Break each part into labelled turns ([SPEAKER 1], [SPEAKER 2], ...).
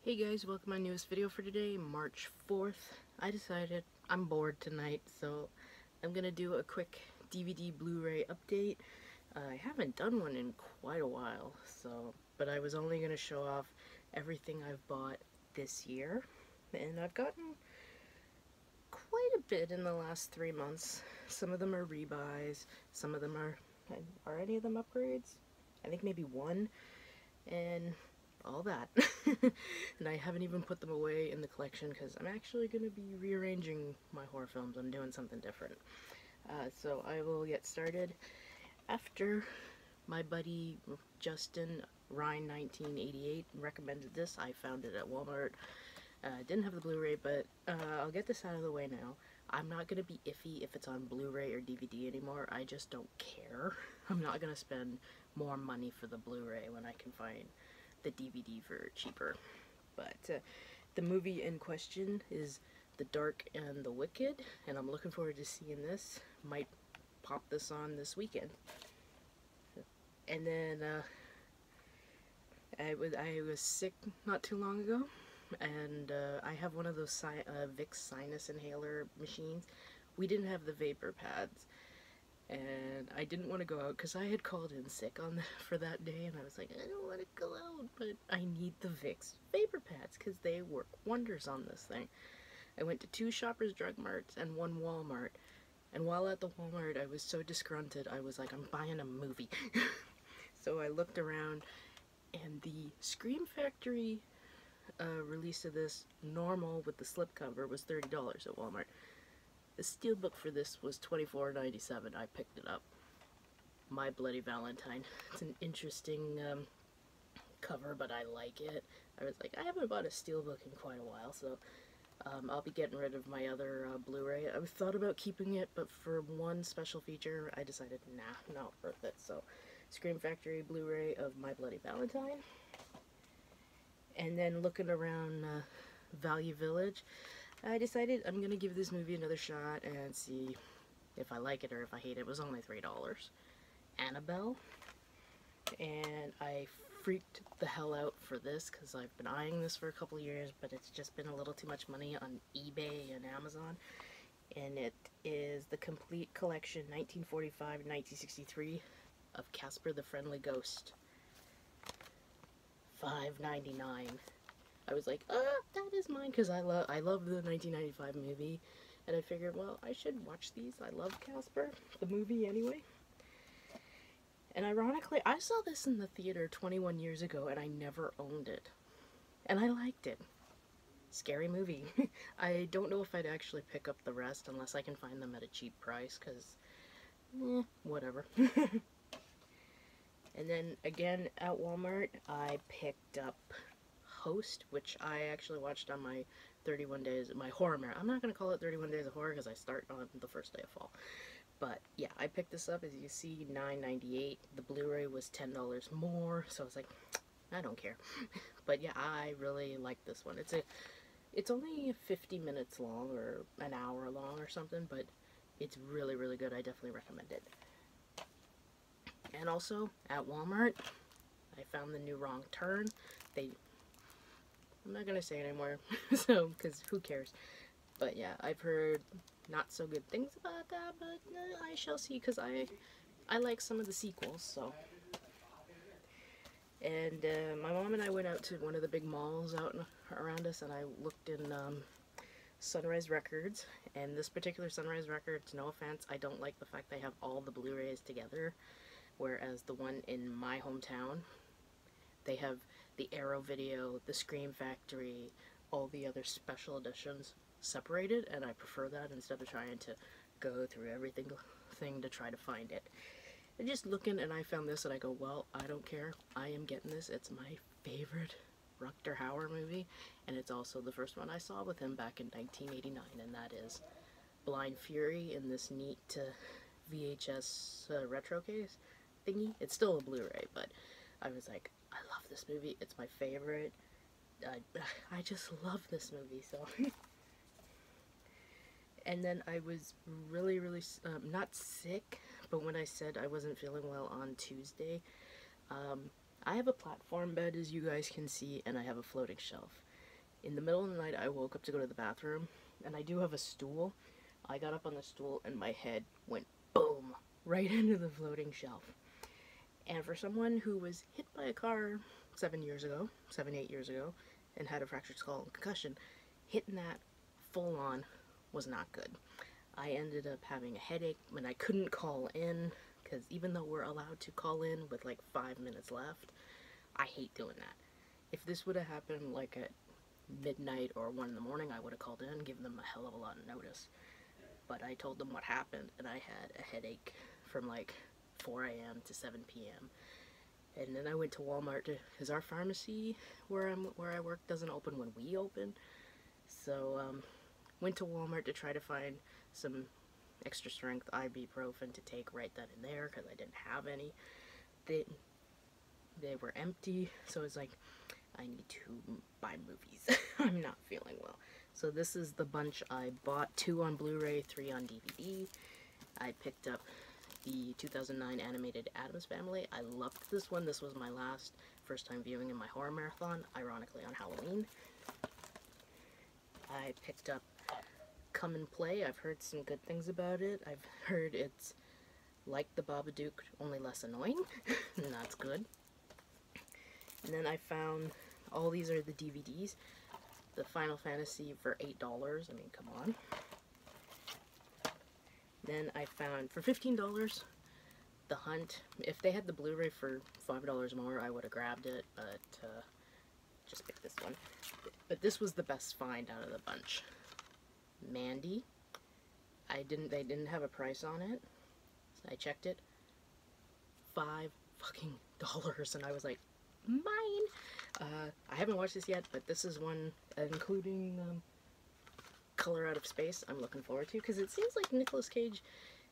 [SPEAKER 1] Hey guys, welcome to my newest video for today, March 4th. I decided I'm bored tonight, so I'm gonna do a quick DVD Blu-ray update. I haven't done one in quite a while, but I was only gonna show off everything I've bought this year, and I've gotten quite a bit in the last 3 months. Some of them are rebuys, some of them are any of them upgrades? I think maybe one, and all that. And I haven't even put them away in the collection because I'm actually going to be rearranging my horror films. I'm doing something different. So I will get started after my buddy Justin Ryan 1988 recommended this. I found it at Walmart. Didn't have the Blu-ray, but I'll get this out of the way now. I'm not going to be iffy if it's on Blu-ray or DVD anymore. I just don't care. I'm not going to spend more money for the Blu-ray when I can find the DVD for cheaper. But the movie in question is The Dark and the Wicked, and I'm looking forward to seeing this. Might pop this on this weekend. And then I was sick not too long ago, and I have one of those Vicks sinus inhaler machines. We didn't have the vapor pads, and I didn't want to go out because I had called in sick for that day, and I was like, I don't want to go out, but I need the Vicks vapor pads because they work wonders on this thing. I went to 2 Shoppers Drug Marts and 1 Walmart, and while at the Walmart I was so disgruntled, I was like, I'm buying a movie. So I looked around, and the Scream Factory release of this normal with the slipcover was $30 at Walmart. The steelbook for this was $24.97. I picked it up. My Bloody Valentine. It's an interesting cover, but I like it. I was like, I haven't bought a steelbook in quite a while, so I'll be getting rid of my other Blu-ray. I thought about keeping it, but for one special feature, I decided, nah, not worth it. So, Scream Factory Blu-ray of My Bloody Valentine. And then looking around Value Village, I decided I'm going to give this movie another shot and see if I like it or if I hate it. It was only $3. Annabelle. And I freaked the hell out for this because I've been eyeing this for a couple years, but it's just been a little too much money on eBay and Amazon. And it is the complete collection, 1945-1963, of Casper the Friendly Ghost. $5.99. I was like, that is mine, because I love the 1995 movie, and I figured, well, I should watch these. I love Casper, the movie, anyway. And ironically, I saw this in the theater 21 years ago, and I never owned it. And I liked it. Scary movie. I don't know if I'd actually pick up the rest unless I can find them at a cheap price, because, whatever. And then, again, at Walmart, I picked up Host, which I actually watched on my 31 days, my horror marathon. I'm not going to call it 31 days of horror because I start on the first day of fall. But yeah, I picked this up, as you see, $9.98. The Blu-ray was $10 more, so I was like, I don't care. But yeah, I really like this one. It's only 50 minutes long, or an hour long or something, but it's really, really good. I definitely recommend it. And also, at Walmart, I found the new Wrong Turn. I'm not going to say it anymore, so, because who cares. But yeah, I've heard not so good things about that, but I shall see, because I like some of the sequels, so. And my mom and I went out to one of the big malls out around us, and I looked in Sunrise Records, and this particular Sunrise Records, no offense, I don't like the fact they have all the Blu-rays together, whereas the one in my hometown, they have the Arrow Video, the Scream Factory, all the other special editions separated, and I prefer that instead of trying to go through everything to try to find it. And just looking, and I found this, and I go, well, I don't care. I am getting this. It's my favorite Rutger Hauer movie, and it's also the first one I saw with him back in 1989, and that is Blind Fury in this neat VHS retro case thingy. It's still a Blu-ray, but I was like, I love this movie. It's my favorite. I just love this movie, so. And then I was really, really, not sick, but when I said I wasn't feeling well on Tuesday, I have a platform bed, as you guys can see, and I have a floating shelf. In the middle of the night, I woke up to go to the bathroom, and I do have a stool. I got up on the stool, and my head went boom right into the floating shelf. And for someone who was hit by a car 8 years ago, and had a fractured skull and concussion, hitting that full on was not good. I ended up having a headache when I couldn't call in, because even though we're allowed to call in with like 5 minutes left, I hate doing that. If this would have happened like at midnight or 1 in the morning, I would have called in and given them a hell of a lot of notice. But I told them what happened, and I had a headache from like 4 a.m. to 7 p.m. And then I went to Walmart because our pharmacy where I work doesn't open when we open. So went to Walmart to try to find some extra strength ibuprofen to take right then and there because I didn't have any. They were empty, so it's like, I need to buy movies. I'm not feeling well. So this is the bunch I bought, 2 on Blu-ray, 3 on DVD. I picked up the 2009 animated Addams Family. I loved this one. This was my first time viewing in my horror marathon, ironically on Halloween. I picked up Come and Play. I've heard some good things about it. I've heard it's like the Babadook, only less annoying, and that's good. And then I found, all these are the DVDs. The Final Fantasy for $8. I mean, come on. Then I found, for $15, The Hunt. If they had the Blu-ray for $5 more, I would have grabbed it, but just picked this one. But this was the best find out of the bunch. Mandy. They didn't have a price on it, so I checked it. $5 fucking dollars, and I was like, mine! I haven't watched this yet, but this is one, including Color Out of Space, I'm looking forward to, because it seems like Nicolas Cage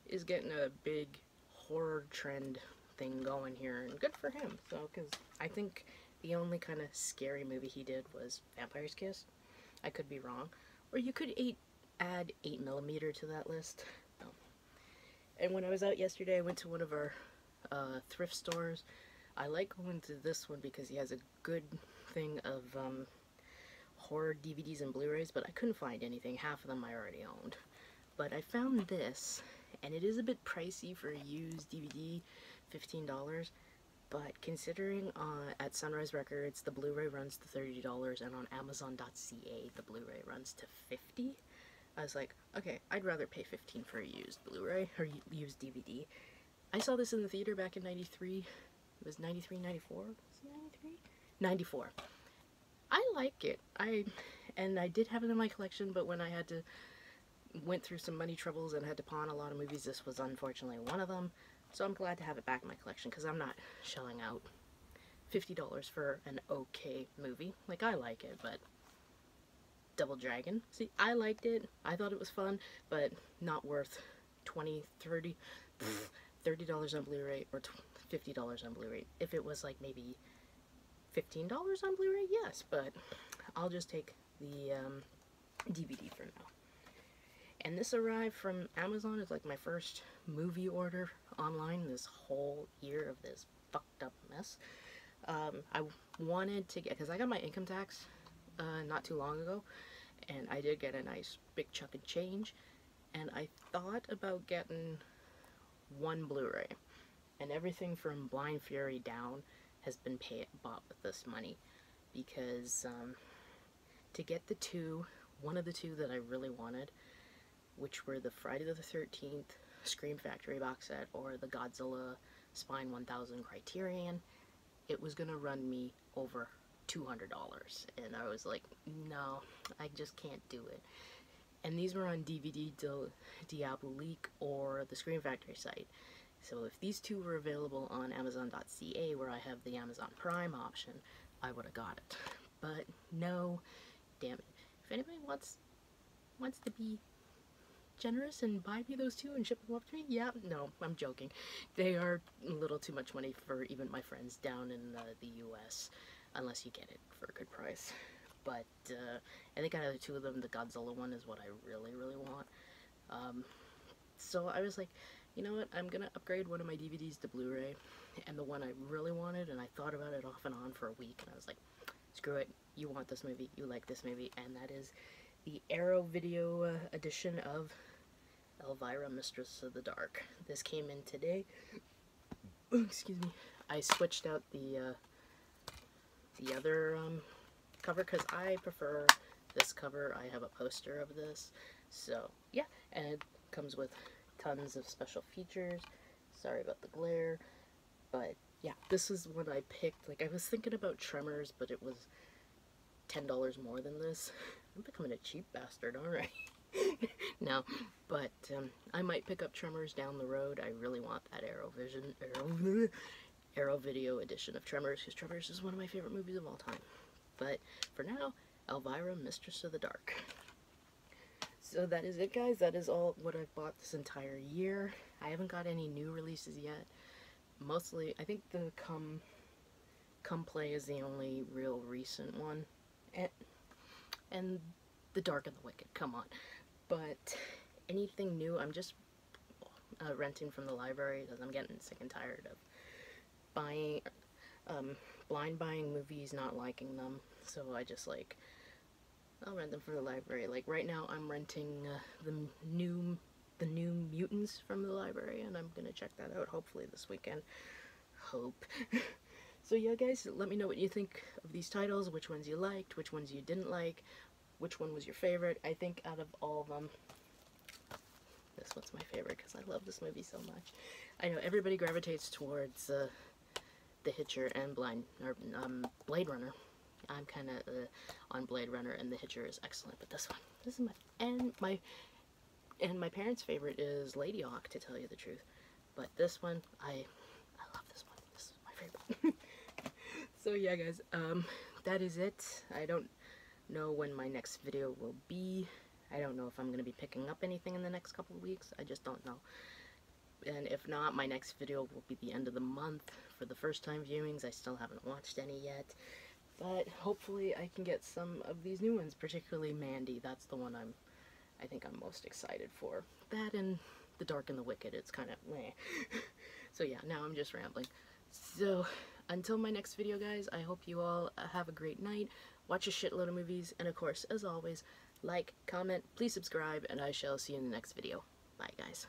[SPEAKER 1] is getting a big horror trend thing going here, and good for him. So, because I think the only kind of scary movie he did was Vampire's Kiss. I could be wrong. Or you could add 8mm to that list. No. And when I was out yesterday, I went to one of our thrift stores. I like going to this one because he has a good thing of horror DVDs and Blu-rays, but I couldn't find anything. Half of them I already owned. But I found this, and it is a bit pricey for a used DVD, $15. But considering at Sunrise Records the Blu-ray runs to $30, and on Amazon.ca the Blu-ray runs to $50, I was like, okay, I'd rather pay $15 for a used Blu-ray or used DVD. I saw this in the theater back in '93. It was 93, 94? Was it 93? 94. I like it. I did have it in my collection, but when I went through some money troubles and had to pawn a lot of movies, this was unfortunately one of them. So I'm glad to have it back in my collection, because I'm not shelling out $50 for an okay movie. Like, I like it, but Double Dragon. See, I liked it. I thought it was fun, but not worth $20, $30 on Blu-ray or $50 on Blu-ray. If it was like maybe $15 on Blu-ray, yes, but I'll just take the DVD for now. And this arrived from Amazon. It's like my first movie order online this whole year of this fucked up mess. I wanted to get, because I got my income tax not too long ago, and I did get a nice big chunk of change, and I thought about getting one Blu-ray, and everything from Blind Fury down has been bought with this money, because to get one of the two that I really wanted, which were the Friday the 13th Scream Factory box set or the Godzilla Spine 1000 Criterion, it was gonna run me over $200, and I was like, no, I just can't do it. And these were on DVD Diabolique or the Scream Factory site. So if these two were available on Amazon.ca, where I have the Amazon Prime option, I would have got it. But no, damn it. If anybody wants to be generous and buy me those two and ship them up to me, yeah, no, I'm joking. They are a little too much money for even my friends down in the US, unless you get it for a good price. But I think out of the two of them, the Godzilla one is what I really, really want. So I was like, you know what, I'm gonna upgrade one of my DVDs to Blu-ray, and the one I really wanted, and I thought about it off and on for a week, and I was like, screw it, you want this movie, you like this movie, and that is the Arrow video edition of Elvira, Mistress of the Dark. This came in today. Excuse me. I switched out the other cover because I prefer this cover. I have a poster of this, so yeah, and it comes with tons of special features. Sorry about the glare, but yeah, this is what I picked. Like, I was thinking about Tremors, but it was $10 more than this. I'm becoming a cheap bastard, alright. No, but I might pick up Tremors down the road. I really want that Arrow video edition of Tremors, because Tremors is one of my favorite movies of all time. But for now, Elvira, Mistress of the Dark. So that is it, guys. That is all what I've bought this entire year. I haven't got any new releases yet. Mostly, I think the Come Play is the only real recent one. And The Dark and the Wicked, come on. But anything new, I'm just renting from the library because I'm getting sick and tired of buying, blind buying movies, not liking them. So I just, like, I'll rent them from the library. Like, right now I'm renting the new Mutants from the library, and I'm gonna check that out hopefully this weekend. Hope. So yeah, guys, let me know what you think of these titles, which ones you liked, which ones you didn't like, which one was your favorite. I think out of all of them, this one's my favorite because I love this movie so much. I know everybody gravitates towards The Hitcher and Blade Runner. I'm kind of on Blade Runner, and The Hitcher is excellent, but this is my parents' favorite is Lady Hawk, to tell you the truth. But this one, I love this one. This is my favorite. So yeah, guys, that is it. I don't know when my next video will be. I don't know if I'm going to be picking up anything in the next couple of weeks. I just don't know. And if not, my next video will be the end of the month for the first time viewings. I still haven't watched any yet. But hopefully I can get some of these new ones, particularly Mandy. That's the one I think I'm most excited for. That and The Dark and the Wicked. It's kind of meh. So yeah, now I'm just rambling. So until my next video, guys, I hope you all have a great night. Watch a shitload of movies, and of course, as always, like, comment, please subscribe, and I shall see you in the next video. Bye, guys.